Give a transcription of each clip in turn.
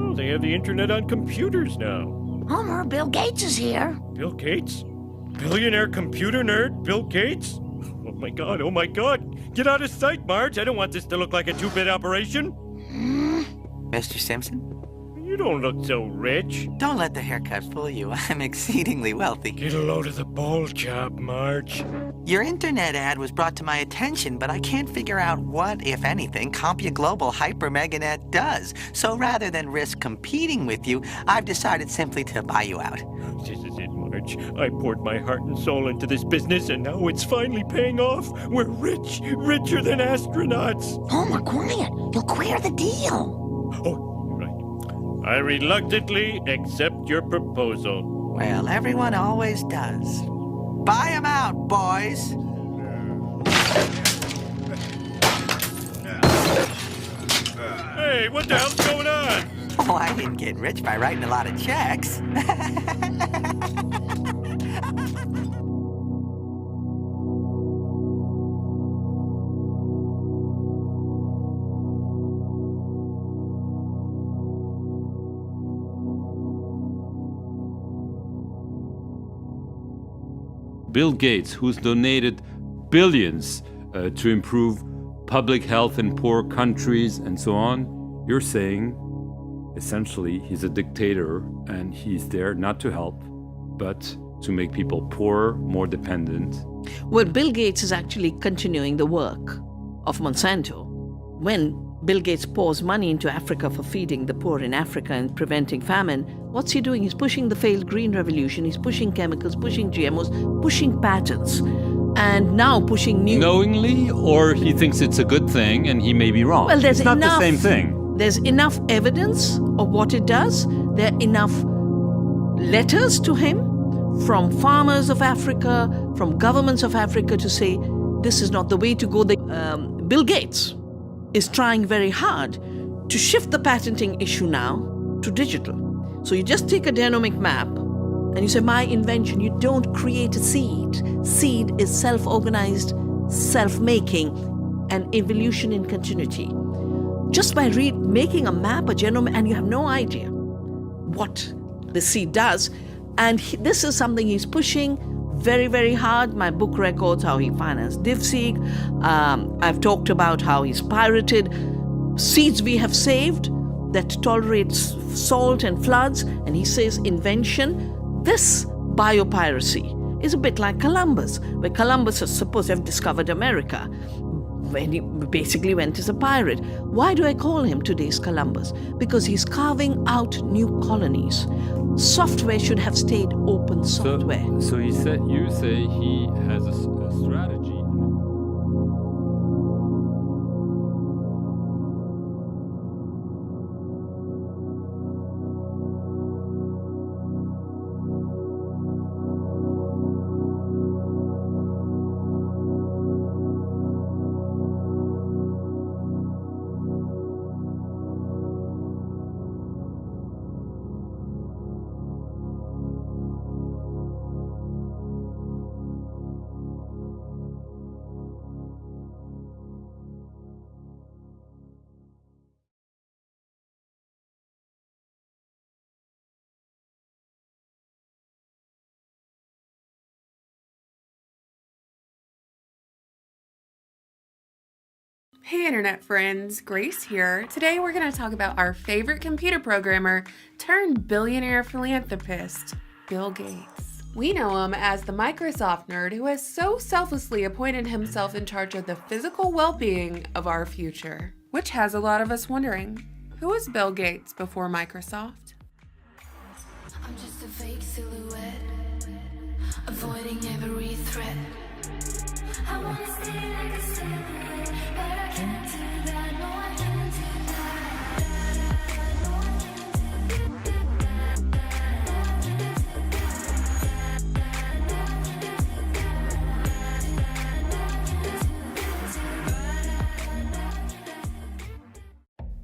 Oh, they have the internet on computers now. Homer, Bill Gates is here. Bill Gates? Billionaire computer nerd Bill Gates? Oh my god, oh my god. Get out of sight, Marge. I don't want this to look like a two-bit operation. Mr. Simpson? You don't look so rich. Don't let the haircut fool you. I'm exceedingly wealthy. Get a load of the ball job, Marge. Your internet ad was brought to my attention, but I can't figure out what, if anything, CompuGlobal Hyper MegaNet does. So rather than risk competing with you, I've decided simply to buy you out. This is it, Marge. I poured my heart and soul into this business, and now it's finally paying off. We're rich, richer than astronauts. Homer, quiet. You'll queer the deal. Oh, right. I reluctantly accept your proposal. Well, everyone always does. Buy 'em out, boys. Hey, what the hell's going on? Oh, I didn't get rich by writing a lot of checks. Bill Gates, who's donated billions to improve public health in poor countries and so on, you're saying essentially he's a dictator and he's there not to help, but to make people poorer, more dependent. Well, Bill Gates is actually continuing the work of Monsanto. When Bill Gates pours money into Africa for feeding the poor in Africa and preventing famine, what's he doing? He's pushing the failed green revolution, he's pushing chemicals, pushing GMOs, pushing patents, and now pushing new... Knowingly, or he thinks it's a good thing and he may be wrong? Well, it's not the same thing. There's enough evidence of what it does. There are enough letters to him from farmers of Africa, from governments of Africa to say, this is not the way to go. Bill Gates is trying very hard to shift the patenting issue now to digital. So you just take a genomic map and you say, my invention. You don't create a seed. Seed is self-organized, self-making, and evolution in continuity. Just by making a map, a genome, and you have no idea what the seed does. And this is something he's pushing very, very hard. My book records how he financed DivSeek. I've talked about how he's pirated seeds we have saved that tolerates salt and floods. And he says invention. This biopiracy is a bit like Columbus, where Columbus is supposed to have discovered America, when he basically went as a pirate. Why do I call him today's Columbus? Because he's carving out new colonies. Software should have stayed open software. So you say he has a strategy. Hey internet friends, Grace here. Today we're going to talk about our favorite computer programmer turned billionaire philanthropist, Bill Gates. We know him as the Microsoft nerd who has so selflessly appointed himself in charge of the physical well-being of our future. Which has a lot of us wondering, who was Bill Gates before Microsoft? I'm just a fake silhouette, avoiding every threat. I wanna stay like a silhouette, but I can't do that, no I can't do that. No, I can't do that.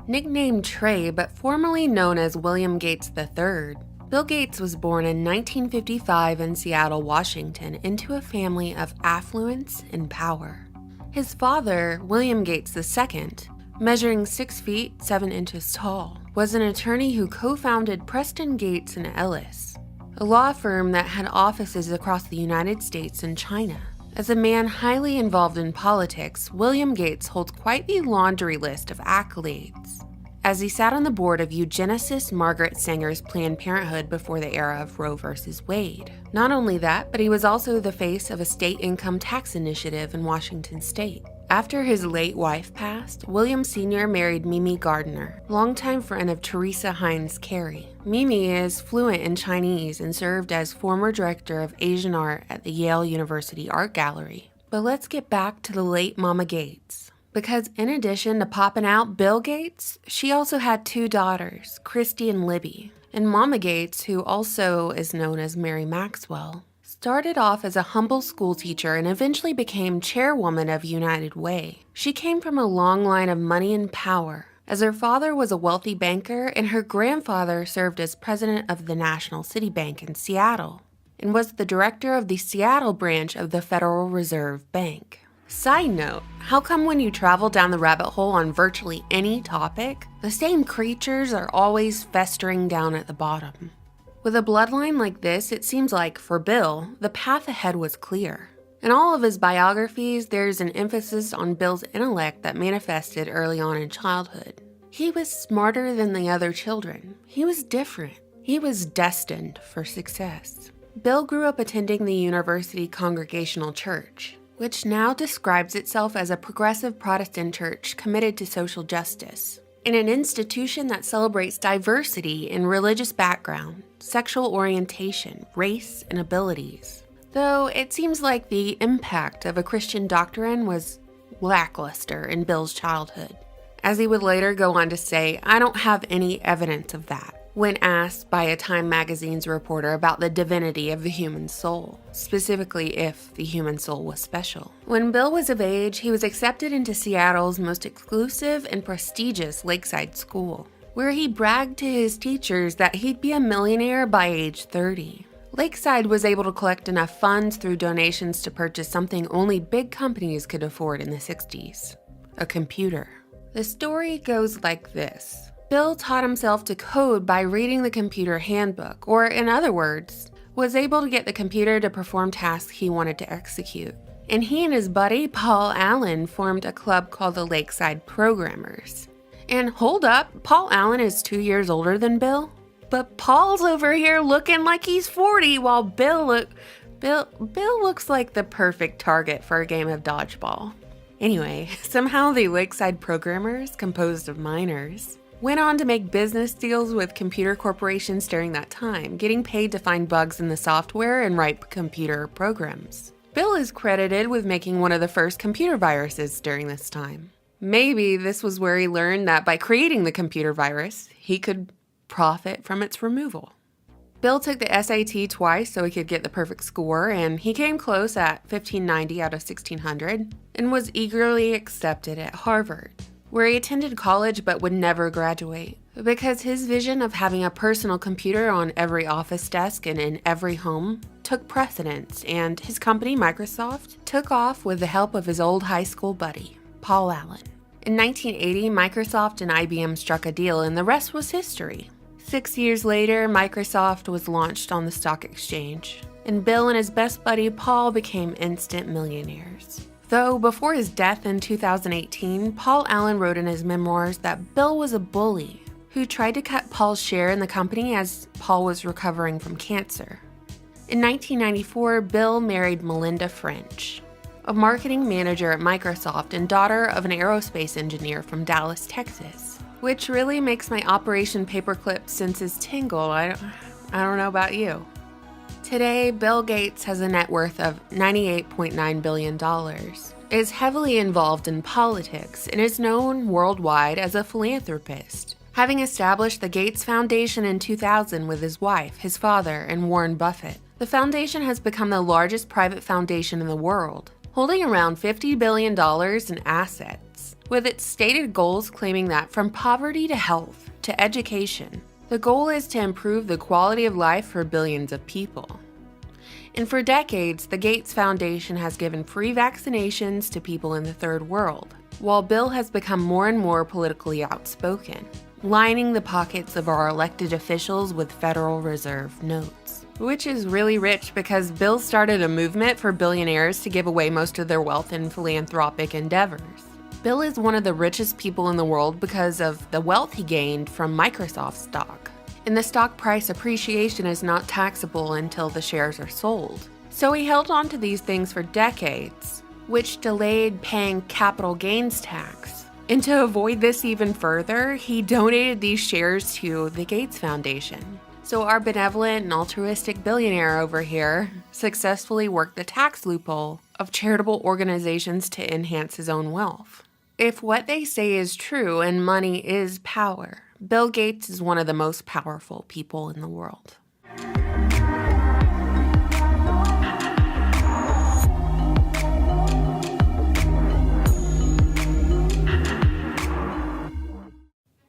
Nicknamed Trey, but formerly known as William Gates III, Bill Gates was born in 1955 in Seattle, Washington, into a family of affluence and power. His father, William Gates II, measuring 6 feet 7 inches tall, was an attorney who co-founded Preston Gates and Ellis, a law firm that had offices across the United States and China. As a man highly involved in politics, William Gates holds quite the laundry list of accolades, as he sat on the board of eugenicist Margaret Sanger's Planned Parenthood before the era of Roe v. Wade. Not only that, but he was also the face of a state income tax initiative in Washington state. After his late wife passed, William Sr. married Mimi Gardner, longtime friend of Teresa Heinz Carey. Mimi is fluent in Chinese and served as former director of Asian art at the Yale University Art Gallery. But let's get back to the late Mama Gates. Because in addition to popping out Bill Gates, she also had 2 daughters, Christy and Libby. And Mama Gates, who also is known as Mary Maxwell, started off as a humble schoolteacher and eventually became chairwoman of United Way. She came from a long line of money and power, as her father was a wealthy banker and her grandfather served as president of the National City Bank in Seattle, and was the director of the Seattle branch of the Federal Reserve Bank. Side note, how come when you travel down the rabbit hole on virtually any topic, the same creatures are always festering down at the bottom? With a bloodline like this, it seems like, for Bill, the path ahead was clear. In all of his biographies, there's an emphasis on Bill's intellect that manifested early on in childhood. He was smarter than the other children. He was different. He was destined for success. Bill grew up attending the University Congregational Church, which now describes itself as a progressive Protestant church committed to social justice, and an institution that celebrates diversity in religious background, sexual orientation, race, and abilities. Though it seems like the impact of a Christian doctrine was lackluster in Bill's childhood. As he would later go on to say, "I don't have any evidence of that," when asked by a Time magazine's reporter about the divinity of the human soul, specifically if the human soul was special. When Bill was of age, he was accepted into Seattle's most exclusive and prestigious Lakeside School, where he bragged to his teachers that he'd be a millionaire by age 30. Lakeside was able to collect enough funds through donations to purchase something only big companies could afford in the 60s, a computer. The story goes like this. Bill taught himself to code by reading the computer handbook, or in other words, was able to get the computer to perform tasks he wanted to execute. And he and his buddy, Paul Allen, formed a club called the Lakeside Programmers. And hold up, Paul Allen is 2 years older than Bill? But Paul's over here looking like he's 40, while Bill looks like the perfect target for a game of dodgeball. Anyway, somehow the Lakeside Programmers, composed of minors, went on to make business deals with computer corporations during that time, getting paid to find bugs in the software and write computer programs. Bill is credited with making one of the first computer viruses during this time. Maybe this was where he learned that by creating the computer virus, he could profit from its removal. Bill took the SAT twice so he could get the perfect score, and he came close at 1590 out of 1600 and was eagerly accepted at Harvard, where he attended college but would never graduate, because his vision of having a personal computer on every office desk and in every home took precedence, and his company, Microsoft, took off with the help of his old high school buddy, Paul Allen. In 1980, Microsoft and IBM struck a deal, and the rest was history. 6 years later, Microsoft was launched on the stock exchange, and Bill and his best buddy Paul became instant millionaires. Though before his death in 2018, Paul Allen wrote in his memoirs that Bill was a bully who tried to cut Paul's share in the company as Paul was recovering from cancer. In 1994, Bill married Melinda French, a marketing manager at Microsoft and daughter of an aerospace engineer from Dallas, Texas, which really makes my Operation Paperclip senses tingle. I don't know about you. Today, Bill Gates has a net worth of $98.9 billion, is heavily involved in politics, and is known worldwide as a philanthropist, having established the Gates Foundation in 2000 with his wife, his father, and Warren Buffett. The foundation has become the largest private foundation in the world, holding around $50 billion in assets, with its stated goals claiming that from poverty to health to education, the goal is to improve the quality of life for billions of people. And for decades, the Gates Foundation has given free vaccinations to people in the third world, while Bill has become more and more politically outspoken, lining the pockets of our elected officials with Federal Reserve notes. Which is really rich because Bill started a movement for billionaires to give away most of their wealth in philanthropic endeavors. Bill is one of the richest people in the world because of the wealth he gained from Microsoft stock. And the stock price appreciation is not taxable until the shares are sold. So he held on to these things for decades, which delayed paying capital gains tax. And to avoid this even further, he donated these shares to the Gates Foundation. So our benevolent and altruistic billionaire over here successfully worked the tax loophole of charitable organizations to enhance his own wealth. If what they say is true and money is power, Bill Gates is one of the most powerful people in the world.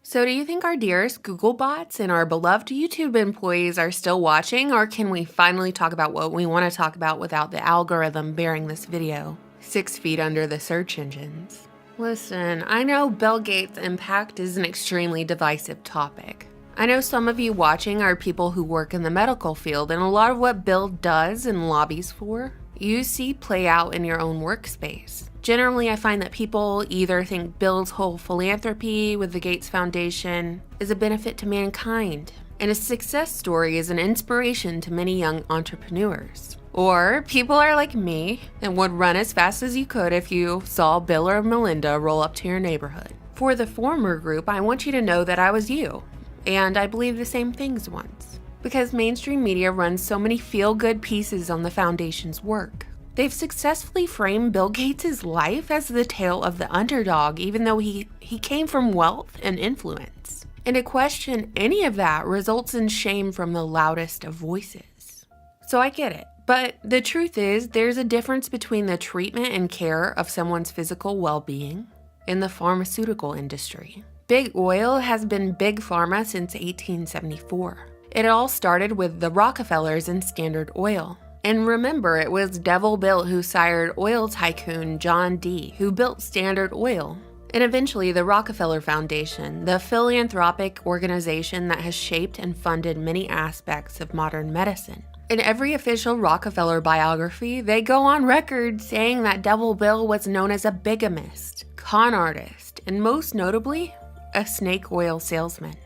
So do you think our dearest Google bots and our beloved YouTube employees are still watching, or can we finally talk about what we want to talk about without the algorithm bearing this video 6 feet under the search engines? Listen, I know Bill Gates' impact is an extremely divisive topic. I know some of you watching are people who work in the medical field, and a lot of what Bill does and lobbies for, you see play out in your own workspace. Generally, I find that people either think Bill's whole philanthropy with the Gates Foundation is a benefit to mankind, and his success story is an inspiration to many young entrepreneurs. Or people are like me and would run as fast as you could if you saw Bill or Melinda roll up to your neighborhood. For the former group, I want you to know that I was you, and I believed the same things once. Because mainstream media runs so many feel-good pieces on the Foundation's work. They've successfully framed Bill Gates' life as the tale of the underdog, even though he came from wealth and influence. And to question any of that results in shame from the loudest of voices. So I get it. But the truth is, there's a difference between the treatment and care of someone's physical well-being and the pharmaceutical industry. Big Oil has been Big Pharma since 1874. It all started with the Rockefellers and Standard Oil. And remember, it was Devil Bill who sired oil tycoon John D., who built Standard Oil. And eventually the Rockefeller Foundation, the philanthropic organization that has shaped and funded many aspects of modern medicine. In every official Rockefeller biography, they go on record saying that Devil Bill was known as a bigamist, con artist, and most notably, a snake oil salesman.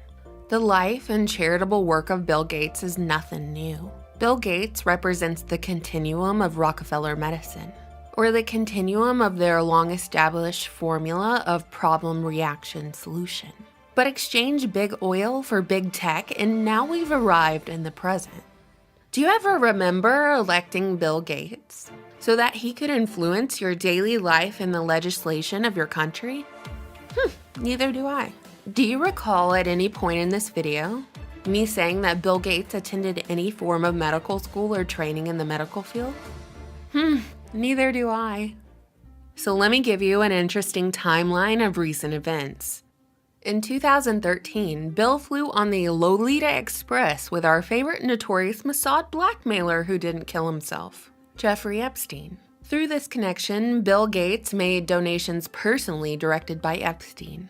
The life and charitable work of Bill Gates is nothing new. Bill Gates represents the continuum of Rockefeller medicine, or the continuum of their long-established formula of problem-reaction-solution. But exchange big oil for big tech, and now we've arrived in the present. Do you ever remember electing Bill Gates so that he could influence your daily life and the legislation of your country? Neither do I. Do you recall at any point in this video me saying that Bill Gates attended any form of medical school or training in the medical field? Neither do I. So let me give you an interesting timeline of recent events. In 2013, Bill flew on the Lolita Express with our favorite notorious Mossad blackmailer who didn't kill himself, Jeffrey Epstein. Through this connection, Bill Gates made donations personally directed by Epstein.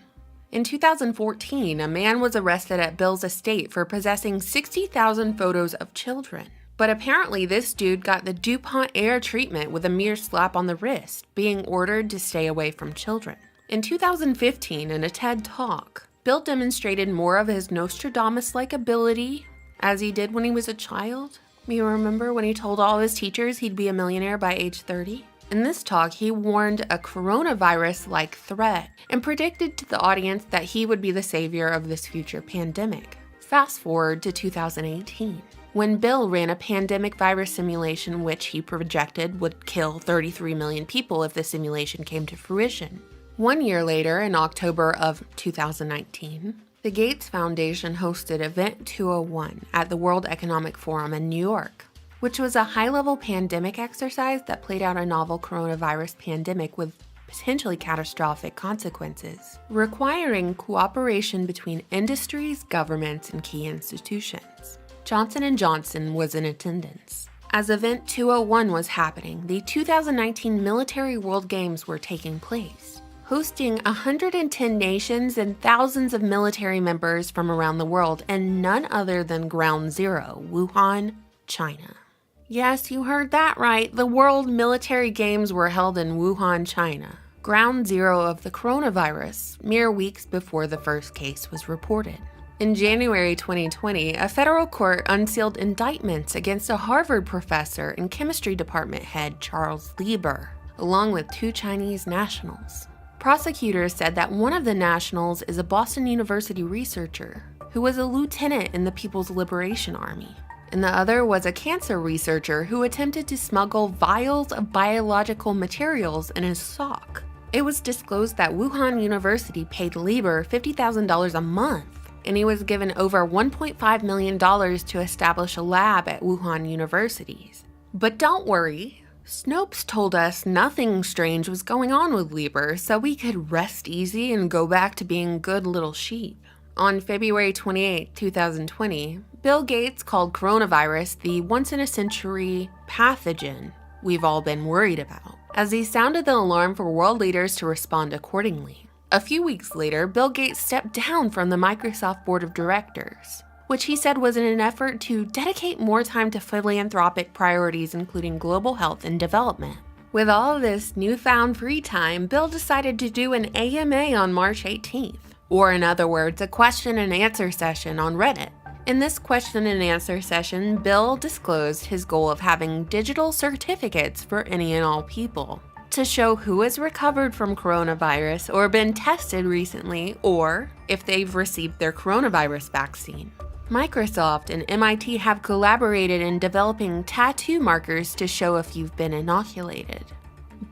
In 2014, a man was arrested at Bill's estate for possessing 60,000 photos of children. But apparently this dude got the DuPont Air treatment with a mere slap on the wrist, being ordered to stay away from children. In 2015, in a TED Talk, Bill demonstrated more of his Nostradamus-like ability as he did when he was a child. You remember when he told all his teachers he'd be a millionaire by age 30? In this talk, he warned a coronavirus-like threat and predicted to the audience that he would be the savior of this future pandemic. Fast forward to 2018, when Bill ran a pandemic virus simulation which he projected would kill 33 million people if the simulation came to fruition. 1 year later, in October of 2019, the Gates Foundation hosted Event 201 at the World Economic Forum in New York, which was a high-level pandemic exercise that played out a novel coronavirus pandemic with potentially catastrophic consequences, requiring cooperation between industries, governments, and key institutions. Johnson & Johnson was in attendance. As Event 201 was happening, the 2019 Military World Games were taking place, hosting 110 nations and thousands of military members from around the world, and none other than Ground Zero, Wuhan, China. Yes, you heard that right. The World Military Games were held in Wuhan, China, ground zero of the coronavirus, mere weeks before the first case was reported. In January 2020, a federal court unsealed indictments against a Harvard professor and chemistry department head Charles Lieber, along with 2 Chinese nationals. Prosecutors said that one of the nationals is a Boston University researcher who was a lieutenant in the People's Liberation Army, and the other was a cancer researcher who attempted to smuggle vials of biological materials in his sock. It was disclosed that Wuhan University paid Lieber $50,000 a month, and he was given over $1.5 million to establish a lab at Wuhan Universities. But don't worry, Snopes told us nothing strange was going on with Lieber, so we could rest easy and go back to being good little sheep. On February 28, 2020, Bill Gates called coronavirus the once-in-a-century pathogen we've all been worried about, as he sounded the alarm for world leaders to respond accordingly. A few weeks later, Bill Gates stepped down from the Microsoft board of directors, which he said was in an effort to dedicate more time to philanthropic priorities including global health and development. With all of this newfound free time, Bill decided to do an AMA on March 18th, or in other words, a question and answer session on Reddit. In this question and answer session, Bill disclosed his goal of having digital certificates for any and all people to show who has recovered from coronavirus or been tested recently, or if they've received their coronavirus vaccine. Microsoft and MIT have collaborated in developing tattoo markers to show if you've been inoculated.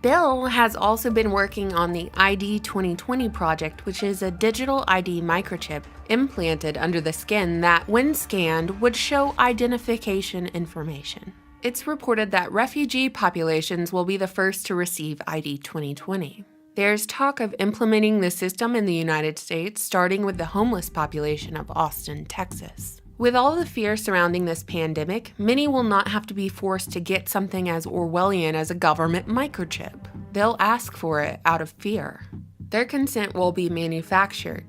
Bill has also been working on the ID 2020 project, which is a digital ID microchip implanted under the skin that, when scanned, would show identification information. It's reported that refugee populations will be the first to receive ID 2020. There's talk of implementing the system in the United States, starting with the homeless population of Austin, Texas. With all the fear surrounding this pandemic, many will not have to be forced to get something as Orwellian as a government microchip. They'll ask for it out of fear. Their consent will be manufactured.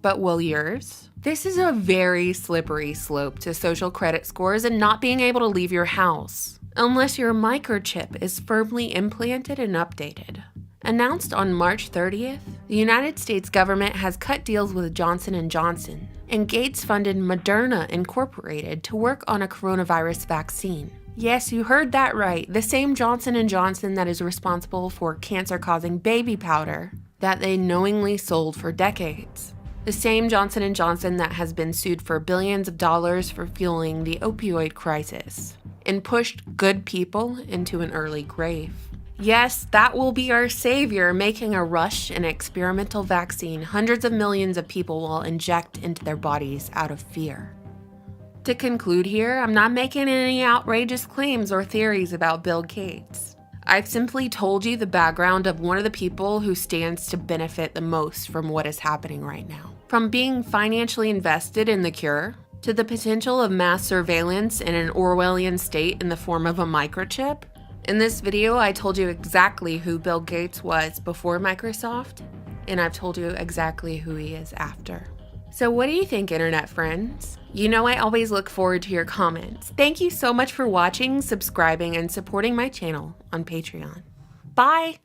But will yours? This is a very slippery slope to social credit scores and not being able to leave your house, unless your microchip is firmly implanted and updated. Announced on March 30th, the United States government has cut deals with Johnson & Johnson, and Gates funded Moderna Incorporated to work on a coronavirus vaccine. Yes, you heard that right, the same Johnson & Johnson that is responsible for cancer-causing baby powder that they knowingly sold for decades. The same Johnson & Johnson that has been sued for billions of dollars for fueling the opioid crisis and pushed good people into an early grave. Yes, that will be our savior, making a rush and experimental vaccine hundreds of millions of people will inject into their bodies out of fear. To conclude here, I'm not making any outrageous claims or theories about Bill Gates. I've simply told you the background of one of the people who stands to benefit the most from what is happening right now. From being financially invested in the cure, to the potential of mass surveillance in an Orwellian state in the form of a microchip. In this video, I told you exactly who Bill Gates was before Microsoft, and I've told you exactly who he is after. So what do you think, internet friends? You know I always look forward to your comments. Thank you so much for watching, subscribing, and supporting my channel on Patreon. Bye!